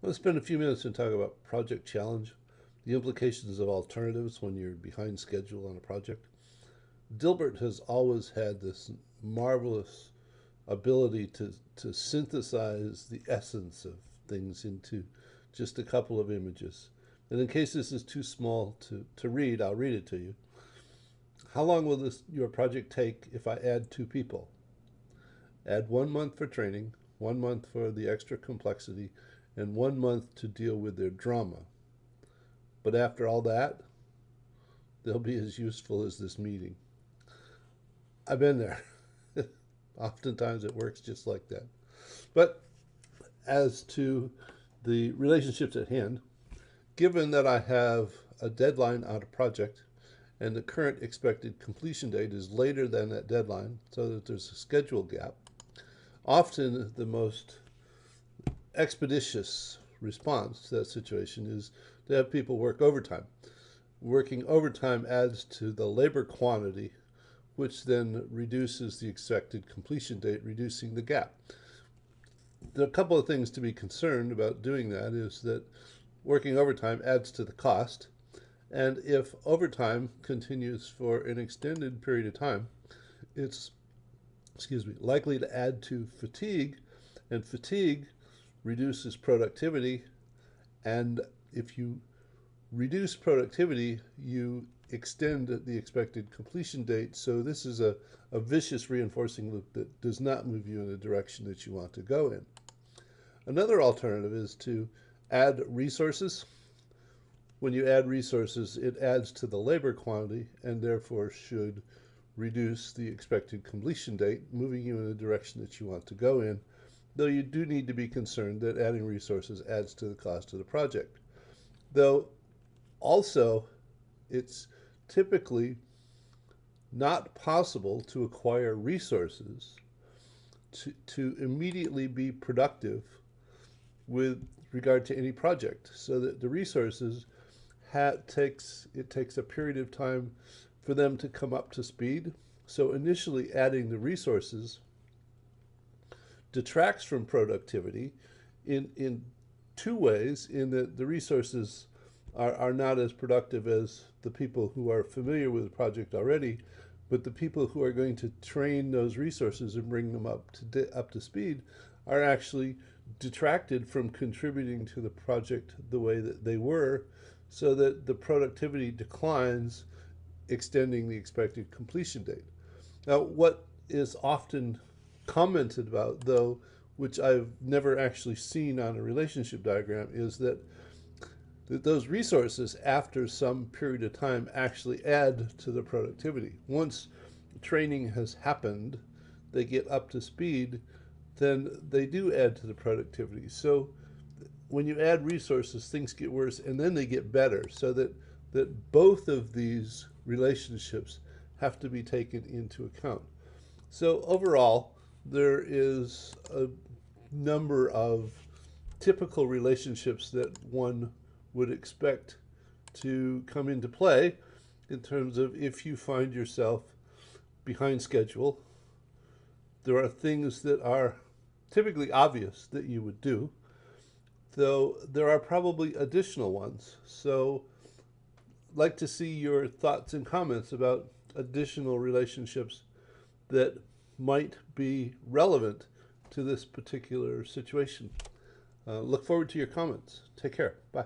Let's spend a few minutes and talk about project challenge, the implications of alternatives when you're behind schedule on a project. Dilbert has always had this marvelous ability to synthesize the essence of things into just a couple of images. And in case this is too small to read, I'll read it to you. How long will your project take if I add two people? Add 1 month for training, 1 month for the extra complexity, and 1 month to deal with their drama. But after all that, they'll be as useful as this meeting. I've been there. Oftentimes it works just like that. But as to the relationships at hand, given that I have a deadline on a project and the current expected completion date is later than that deadline, so that there's a schedule gap, often the most expeditious response to that situation is to have people work overtime. Working overtime adds to the labor quantity, which then reduces the expected completion date, reducing the gap. There are a couple of things to be concerned about doing that is that working overtime adds to the cost, and if overtime continues for an extended period of time, it's likely to add to fatigue, and fatigue reduces productivity, and if you reduce productivity, you extend the expected completion date. So this is a vicious reinforcing loop that does not move you in the direction that you want to go in. Another alternative is to add resources. When you add resources, it adds to the labor quantity and therefore should reduce the expected completion date, moving you in the direction that you want to go in, though you do need to be concerned that adding resources adds to the cost of the project. Though also, it's typically not possible to acquire resources to immediately be productive with regard to any project, so that the resources takes a period of time for them to come up to speed. So initially adding the resources detracts from productivity in two ways, in that the resources are not as productive as the people who are familiar with the project already, but the people who are going to train those resources and bring them up to speed are actually detracted from contributing to the project the way that they were, so that the productivity declines, extending the expected completion date. Now, what is often commented about, though, which I've never actually seen on a relationship diagram, is that those resources, after some period of time, actually add to the productivity. Once training has happened, they get up to speed, then they do add to the productivity. So when you add resources, things get worse and then they get better, so that both of these relationships have to be taken into account. So overall, there is a number of typical relationships that one would expect to come into play in terms of if you find yourself behind schedule. There are things that are typically obvious that you would do, though there are probably additional ones. So I'd like to see your thoughts and comments about additional relationships that might be relevant to this particular situation. Look forward to your comments. Take care. Bye.